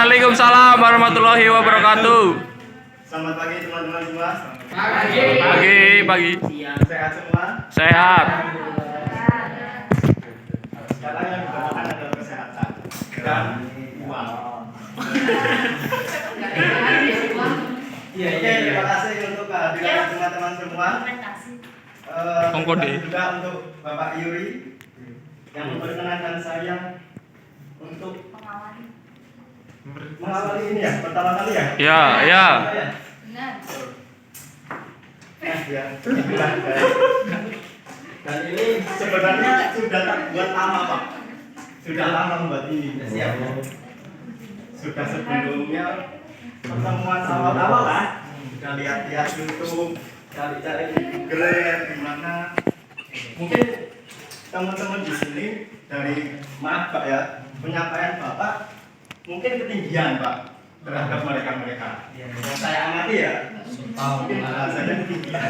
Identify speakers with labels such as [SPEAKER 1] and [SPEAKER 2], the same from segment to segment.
[SPEAKER 1] Waalaikumsalam warahmatullahi wabarakatuh.
[SPEAKER 2] Selamat pagi teman-teman semua.
[SPEAKER 1] Pagi.
[SPEAKER 2] Sehat semua.
[SPEAKER 1] Sehat.
[SPEAKER 2] Sekarang yang dibutuhkan adalah kesehatan dan uang. Oke, terima kasih untuk kehadiran teman-teman semua. Terima kasih juga untuk Bapak Yuri yang memperkenankan saya untuk mengawali ini ya, pertama kali ya.
[SPEAKER 1] Ya.
[SPEAKER 2] Dan ini sebenarnya sudah tak buat lama Pak. Sudah lama membuat ini. Siap ya. Sudah sebelumnya pertemuan awal-awal lah. Sudah lihat-lihat YouTube, cari-cari di Google di mana. Mungkin teman-teman di sini dari maaf Pak ya, penyampaian Bapak mungkin ketinggian Pak terhadap mereka. Yang saya amati ya. Mungkin bahasanya ketinggian.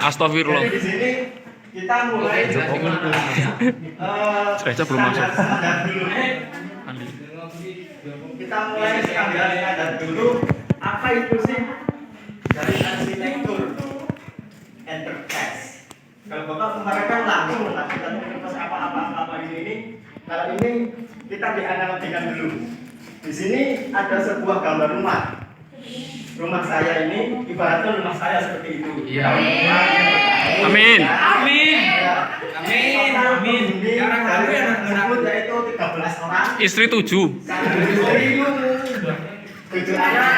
[SPEAKER 1] Astagfirullah.
[SPEAKER 2] Jadi di sini kita mulai
[SPEAKER 1] Saya belum masuk.
[SPEAKER 2] standar dulu. Kita mulai standar dulu. Apa itu sih dari arsitektur enterprise? Kalau Bapak kemarin kan langsung melakukan enterprise apa ini. Kalau ini kita dianalogikan dulu. Di sini ada sebuah gambar rumah. Rumah saya ini ibaratnya rumah saya seperti itu.
[SPEAKER 1] Iya. Amin.
[SPEAKER 2] Sekarang dari yang tersebut yaitu 13 orang.
[SPEAKER 1] Istri 7.
[SPEAKER 2] 7 anak,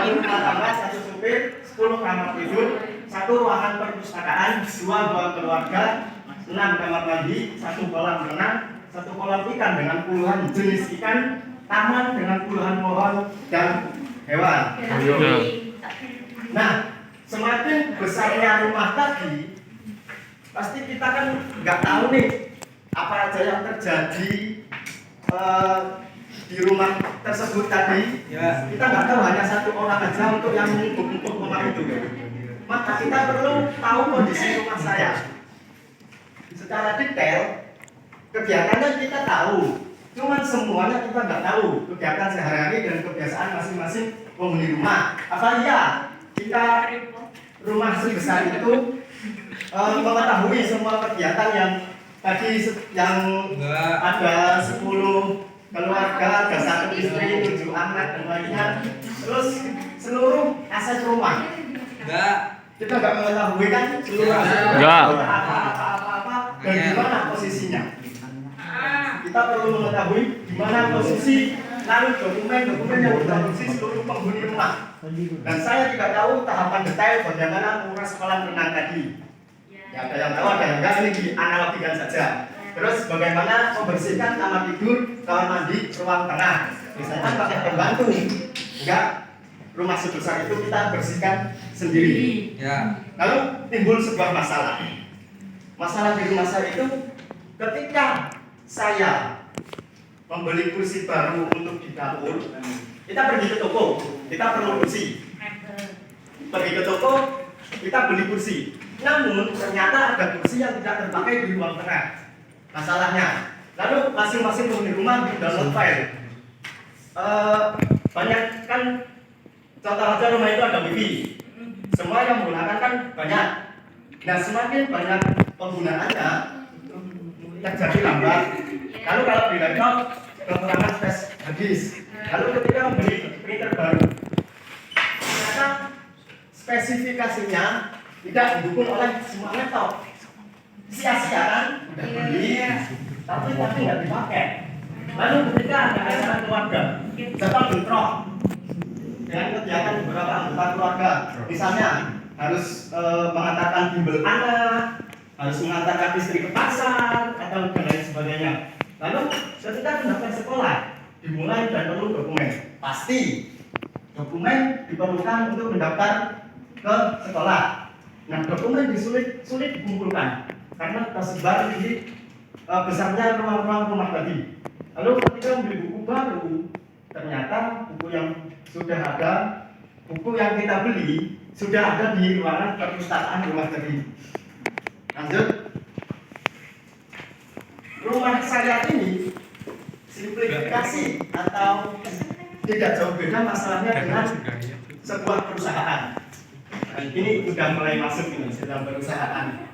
[SPEAKER 2] 3 rumah tangga, 1 supir, 10 kamar tidur, 1 ruangan perpustakaan, 2 ruang keluarga, 6 kamar mandi, 1 kolam renang, 1 kolam ikan dengan puluhan jenis ikan, taman dengan puluhan pohon dan hewan. Nah, semakin besarnya rumah tadi, pasti kita kan nggak tahu nih apa aja yang terjadi di rumah tersebut tadi. Kita nggak tahu, hanya 1 orang aja untuk yang untuk rumah itu. Maka kita perlu tahu kondisi rumah saya secara detail. Kegiatannya kita tahu, cuman semuanya kita nggak tahu kegiatan sehari-hari dan kebiasaan masing-masing penghuni rumah. Apa iya kita rumah sebesar itu mengetahui semua kegiatan yang tadi yang ada 10 keluarga, ada 1 istri, 7 anak dan lainnya, terus seluruh aset rumah? Kita nggak mengetahui kan seluruh aset rumah apa dan di mana posisinya. Kita perlu mengetahui di mana posisi lalu dokumen yang diproduksi seluruh penghuni rumah. Dan saya tidak tahu tahapan detail bagaimana menguras kolam renang tadi. Ya, ada yang tahu, ada yang enggak, ini dianalogikan saja. Terus bagaimana membersihkan kamar tidur, kamar mandi, ruang tengah. Misalnya kan pakai pembantu, enggak rumah sebesar itu kita bersihkan sendiri. Lalu timbul sebuah masalah. Masalah di rumah saya itu ketika saya membeli kursi baru untuk di dapur, kita pergi ke toko, kita perlu kursi. Pergi ke toko, kita beli kursi. Namun ternyata ada kursi yang tidak terpakai di ruang tengah. Masalahnya, lalu masing-masing penghuni rumah download file. Banyak kan, contoh aja rumah itu ada wifi. Semua yang menggunakan kan banyak. Nah, semakin banyak penggunaannya, terjadi lambat. Lalu kalau di laptop kekurangan space habis. Lalu ketika membeli printer baru, ternyata spesifikasinya tidak didukung oleh semua laptop. Sia-sia kan? Udah beli, tapi nggak dipakai. Lalu ketika ada acara keluarga, datang bentrok dengan kegiatan beberapa anggota keluarga. Misalnya harus mengantarkan bimbel anak, harus mengantarkan istri ke pasar atau dan lain sebagainya. Lalu ketika mendaftar sekolah dimulai dan perlu dokumen. Pasti dokumen diperlukan untuk mendaftar ke sekolah. Nah, dokumen sulit dikumpulkan karena tersebar di besarnya ruang-ruang rumah tadi. Lalu ketika membeli buku baru, ternyata buku yang sudah ada, buku yang kita beli sudah ada di ruangan perpustakaan rumah tadi. Lanjut. Rumah saya ini simplifikasi atau tidak jauh beda masalahnya dengan sebuah perusahaan. Ini sudah mulai masuk ini dalam perusahaan.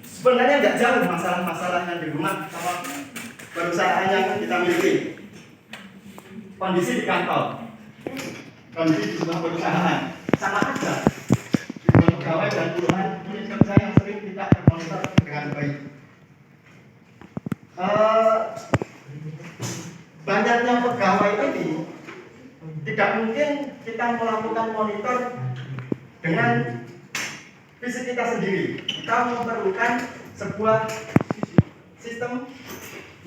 [SPEAKER 2] Sebenarnya nggak jauh masalah-masalah yang di rumah sama perusahaan yang kita miliki. Kondisi di kantor, kondisi di sebuah perusahaan sama aja. Pegawai dan puluhan unit kerja yang sering tidak termonitor dengan baik. Banyaknya pegawai ini tidak mungkin kita melakukan monitor dengan fisik kita sendiri. Kita memerlukan sebuah sistem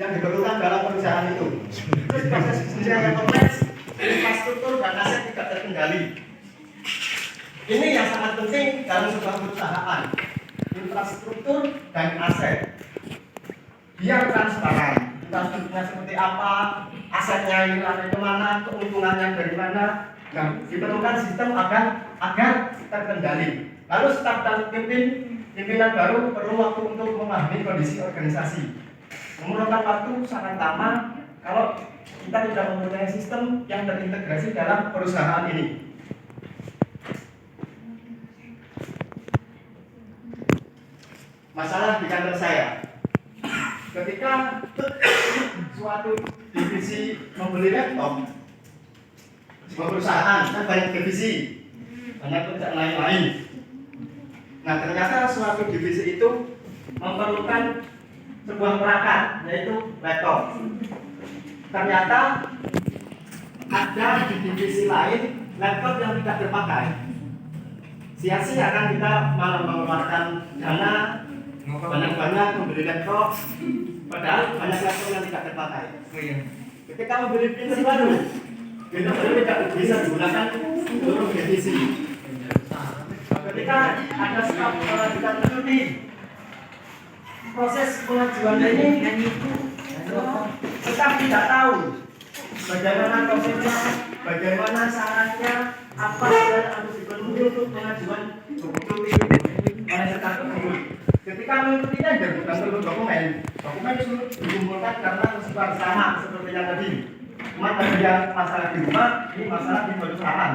[SPEAKER 2] yang diperlukan dalam perusahaan itu. Terus proses bisnisnya yang kompleks, infrastruktur dan aset tidak terkendali. Ini yang sangat penting dalam sebuah perusahaan. Infrastruktur dan aset biar transparan. Infrastrukturnya seperti apa, asetnya ini ada kemana, keuntungannya dari mana. Nah, diperlukan sistem agar terkendali. Lalu staf dan pimpinan baru perlu waktu untuk memahami kondisi organisasi. Memerlukan waktu sangat lama kalau kita tidak mempunyai sistem yang terintegrasi dalam perusahaan ini. Masalah di kantor saya, ketika suatu divisi membeli laptop, sebuah perusahaan kan banyak divisi, banyak kerjaan lain-lain. Nah, ternyata suatu divisi itu memerlukan sebuah perangkat, yaitu laptop. Ternyata ada di divisi lain laptop yang tidak terpakai. Sia-sia kan kita malah mengeluarkan dana banyak-banyak membeli laptop, padahal banyak laptop yang tidak terpakai. Ketika membeli printer baru, printer baru tidak bisa digunakan untuk divisi. Ketika ada staf kita cuti, proses pengajuan ini staf tidak tahu bagaimana prosesnya, bagaimana syaratnya, apa yang harus dipenuhi untuk pengajuan cuti oleh staf tersebut. Ketika mengikuti tender bukan perlu dokumen itu dikumpulkan karena sesuatu sama seperti yang tadi. Cuma tadi yang masalah di rumah, ini masalah di perusahaan.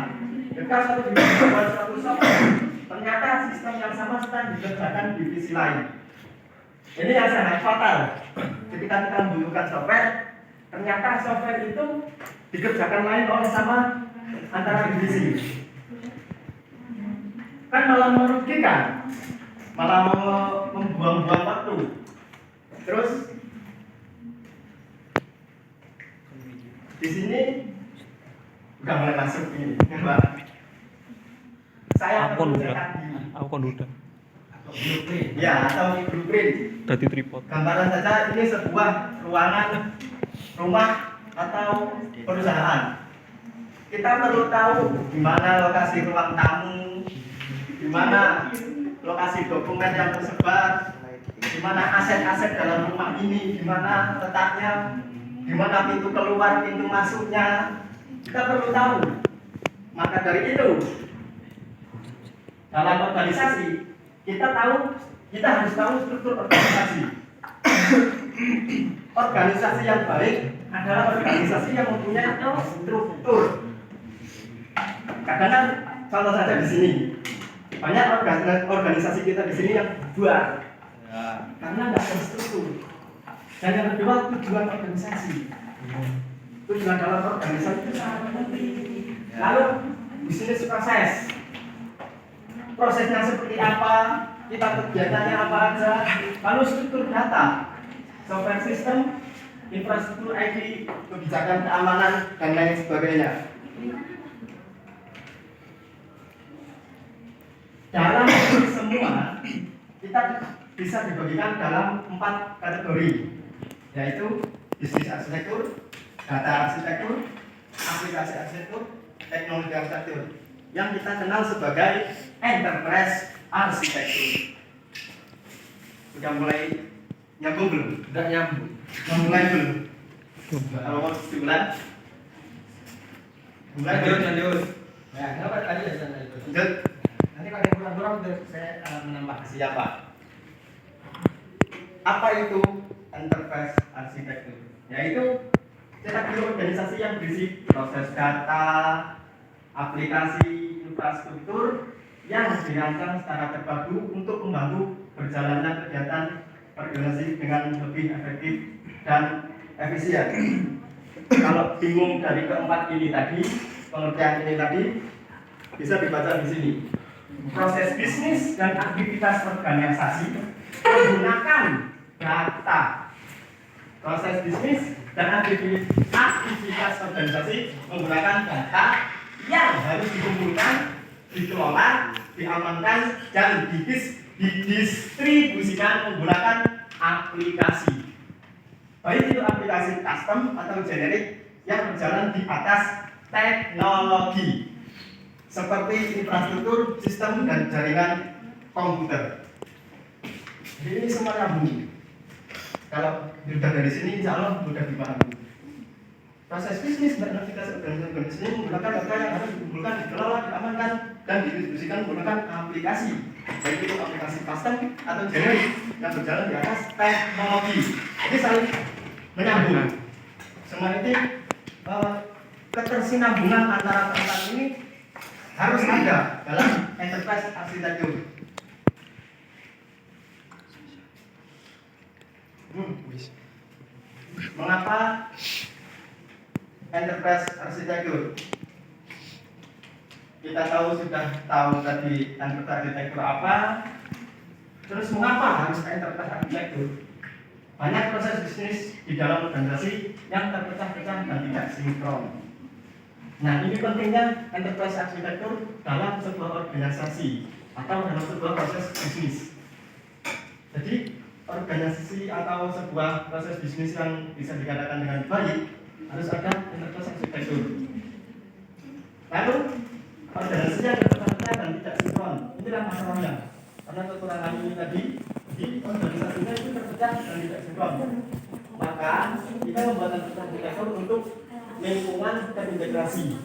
[SPEAKER 2] Ketika satu divisi membuat suatu software, ternyata sistem yang sama sedang dikerjakan di divisi lain. Ini yang sangat fatal. Ketika kita membutuhkan software, ternyata software itu dikerjakan lain oleh sama antara divisi. Kan malah merugikan, malah membuang-buang waktu. Terus di sini udah mulai masuk ini, Mbak. Saya
[SPEAKER 1] Aku udah.
[SPEAKER 2] blueprint, ya atau blueprint.
[SPEAKER 1] Dadi tripod.
[SPEAKER 2] Gambaran saja ini sebuah ruangan, rumah atau perusahaan. Kita perlu tahu di mana lokasi ruang tamu, di mana lokasi dokumen yang tersebar, di mana aset-aset dalam rumah ini, di mana letaknya, di mana pintu keluar, pintu masuknya. Kita perlu tahu. Maka dari itu, dalam organisasi kita harus tahu struktur organisasi. Organisasi yang baik adalah organisasi yang mempunyai struktur. Kadang-kadang contoh saja di sini, banyak organisasi kita di sini yang bubar karena nggak ada struktur. Dan yang kedua, tujuan organisasi. Tujuan dalam organisasi itu sangat penting. Lalu bisnis proses. Prosesnya seperti apa, kita kegiatannya apa aja, lalu struktur data, software system, infrastruktur IT, kebijakan keamanan, dan lain sebagainya. Dalam ini semua, kita bisa dibagikan dalam 4 kategori, yaitu bisnis arsitektur, data arsitektur, aplikasi arsitektur, teknologi arsitektur, yang kita kenal sebagai enterprise arsitektur. Sudah mulai nyambung belum?
[SPEAKER 3] Tidak nyambung.
[SPEAKER 2] Mulai belum? Kalau mau bulan? Mulai belum?
[SPEAKER 3] Lanjut. Ya, kenapa tadi ya sana itu?
[SPEAKER 2] Lanjut. Nanti kalau ada kurang-kurang saya menambah. Siapa? Apa itu enterprise arsitektur? Yaitu cetak biru organisasi yang berisi proses data, aplikasi, infrastruktur yang dirancang secara terpadu untuk membantu berjalannya kegiatan organisasi dengan lebih efektif dan efisien. Kalau bingung dari keempat ini tadi, pengertian ini tadi, bisa dibaca di sini. Proses bisnis dan aktivitas organisasi menggunakan data. Proses bisnis dan aktivitas organisasi menggunakan data yang harus dikumpulkan, dikelola, diamankan, dan didistribusikan menggunakan aplikasi. Baik itu aplikasi custom atau generik yang berjalan di atas teknologi seperti infrastruktur, sistem, dan jaringan komputer. Jadi ini semua nyambung. Kalau sudah dari sini, insya Allah mudah dipahami. Proses bisnis dan aktivitas organisasi ini menggunakan data yang harus dikumpulkan, dikelola, diamankan, dan didistribusikan menggunakan aplikasi, baik itu aplikasi custom atau generik yang berjalan di atas teknologi. Jadi saling menyambung. Semua ini ketersinambungan antara keempat ini harus ada dalam enterprise arsitektur. Mengapa enterprise arsitektur? Kita sudah tahu tadi enterprise arsitektur apa. Terus mengapa harus enterprise arsitektur? Banyak proses bisnis di dalam organisasi yang terpecah-pecah dan tidak sinkron. Nah, ini pentingnya enterprise arsitektur dalam sebuah organisasi atau dalam sebuah proses bisnis. Jadi, organisasi atau sebuah proses bisnis yang bisa dikatakan dengan baik harus ada enterprise arsitektur. Lalu, organisasinya terpecah-pecah dan tidak sinkron. Inilah masalahnya. Karena kekurangan ini tadi, di organisasinya itu terpecah dan tidak sinkron. Maka, kita membuat enterprise arsitektur untuk lingkungan terintegrasi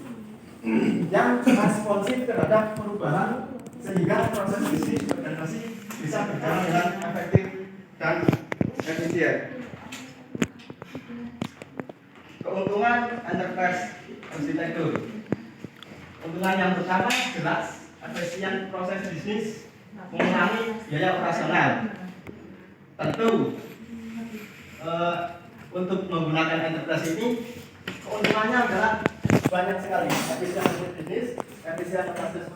[SPEAKER 2] yang responsif terhadap perubahan sehingga proses bisnis organisasi bisa berjalan dengan efektif dan efisien. Keuntungan enterprise arsitektur. Keuntungan yang pertama jelas efisien proses bisnis, mengurangi biaya operasional. Tentu untuk menggunakan enterprise ini keuntungannya adalah banyak sekali. Efisien bisnis, efisien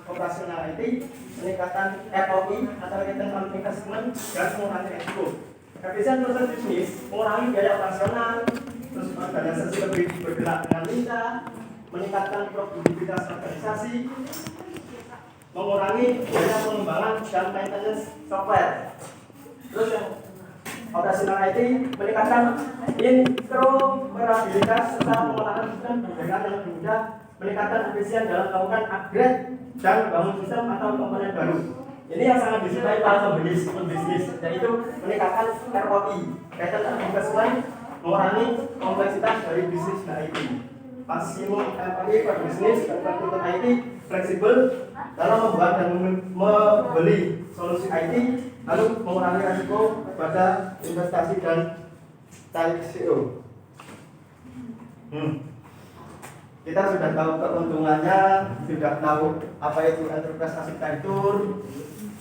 [SPEAKER 2] operasional IT, peningkatan ROI atau return on investment, dan mengurangi risiko. Efisien proses bisnis, mengurangi biaya operasional, terus organisasi lebih bergerak dengan lincah, meningkatkan produktivitas organisasi, mengurangi biaya pengembangan dan maintenance software. Terus yang operasional IT meningkatkan interoperabilitas serta pengolahan sistem dengan yang lebih mudah, meningkatkan efisien dalam melakukan upgrade dan membangun sistem atau komponen baru. Ini yang sangat disukai para pembisnis, yaitu meningkatkan ROI, return on investment, mengurangi kompleksitas dari bisnis IT. Maksimum ROI per bisnis dan per IT fleksibel dalam membuat dan membeli solusi IT, lalu mengurangi risiko pada investasi dan tarik CO. Kita sudah tahu keuntungannya, sudah tahu apa itu enterprise arsitektur.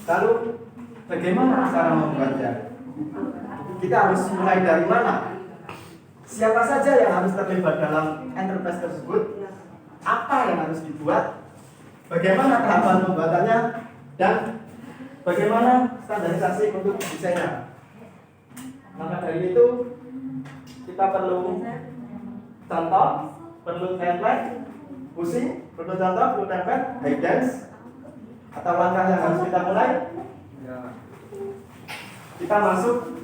[SPEAKER 2] Lalu bagaimana cara membuatnya? Kita harus mulai dari mana? Siapa saja yang harus terlibat dalam enterprise tersebut? Apa yang harus dibuat? Bagaimana tahapan pembuatannya? Dan bagaimana standarisasi untuk desainnya? Maka dari itu kita perlu contoh, perlu template, pusing, perlu contoh, perlu template, guidance, atau langkah yang harus kita mulai. Kita masuk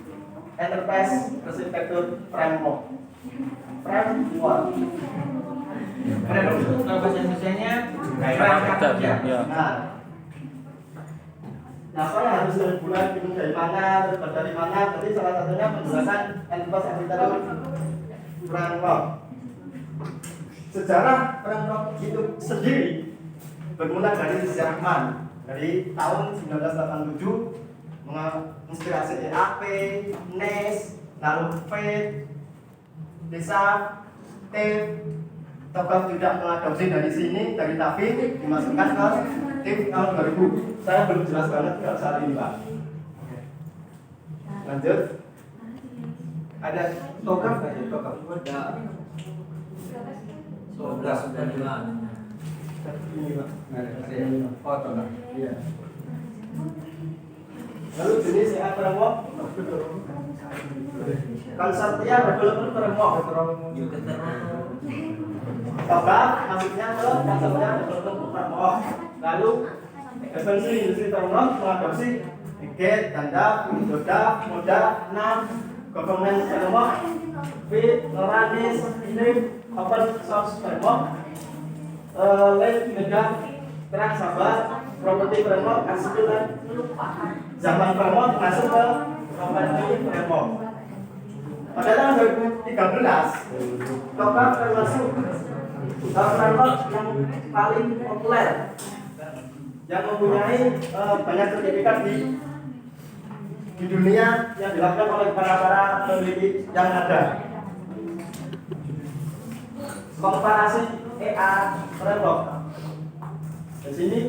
[SPEAKER 2] enterprise arsitektur framework. Framework itu bahasa Indonesianya perangkat kerja. Nah, apa yang harus dibuat dari mana, terus dari mana? Jadi salah satunya penjelasan enterprise arsitektur framework. Sejarah framework itu sendiri bermula dari Zerman dari tahun 1987, menginspirasi EAP, NES, lalu FED, DESA, T Togaf tidak mengadopsi dari sini, dari Tafi dimasukkan ke tim tahun 2000. Saya belum jelas banget kalau saat ini Pak. Lanjut. Ada Togaf nggak ya? Togaf ada.
[SPEAKER 3] 1195.
[SPEAKER 2] Ini Pak.
[SPEAKER 3] Foto lah.
[SPEAKER 2] Iya. Lalu jenis EA framework konsortia developer framework. Togaf masuknya ke konsortia developer framework. Lalu FNC industri framework mengadopsi Git, Ganda, Doda, Moda, NAM, governance framework, Fit, Noranis, Flip, open source framework, Link, Mega, Track, Sabar, property framework, Ansible, dan zaman framework masuk ke property framework. Pada tahun 2013, Togaf termasuk framework yang paling populer yang mempunyai banyak sertifikat di dunia yang dilakukan oleh para peneliti yang ada. Komparasi EA framework. Di sini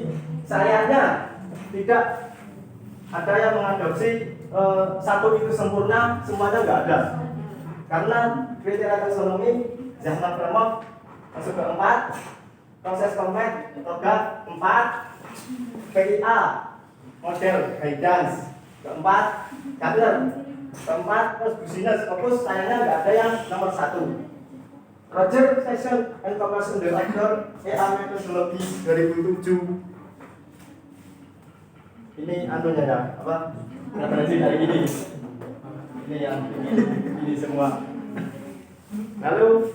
[SPEAKER 2] sayangnya tidak ada yang mengadopsi satu itu sempurna, semuanya nggak ada. Karena kriteria taksonomi Zaman framework masuk ke 4, proses kompleks Togaf 4, PIA model guidance keempat, Cutler keempat, terus business fokus sayangnya nggak ada yang nomor 1. Project Session and Conversion Director EA Methodology 2007. Ini anunya ya, apa? Referensi dari ini. Ini yang ini semua. Lalu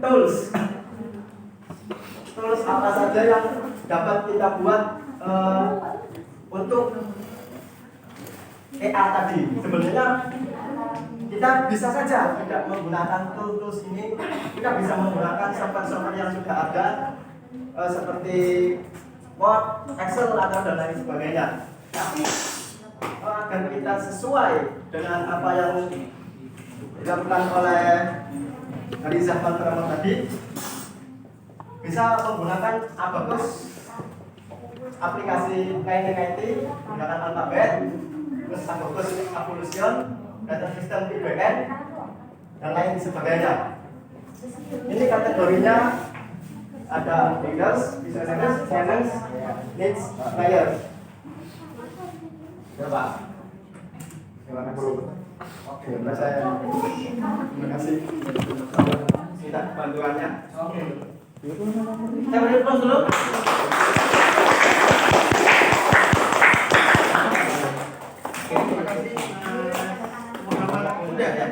[SPEAKER 2] tools apa saja yang dapat kita buat untuk EA tadi? Sebenarnya kita bisa saja tidak menggunakan tools ini, kita bisa menggunakan software yang sudah ada seperti Word, Excel, atau dan lain sebagainya. Tapi agar kita sesuai dengan apa yang dilakukan oleh dari Zaman framework tadi, bisa menggunakan Abacus, aplikasi KNIT menggunakan alfabet, terus Abacus Evolution, data sistem IBM, dan lain sebagainya. Ini kategorinya ada leaders, business analyst, finance, needs, layers. Coba. Silakan dulu. Oke, saya terima kasih. Minta bantuannya. Oke. Saya beri aplaus dulu. Oke, terima kasih. Mudah ya.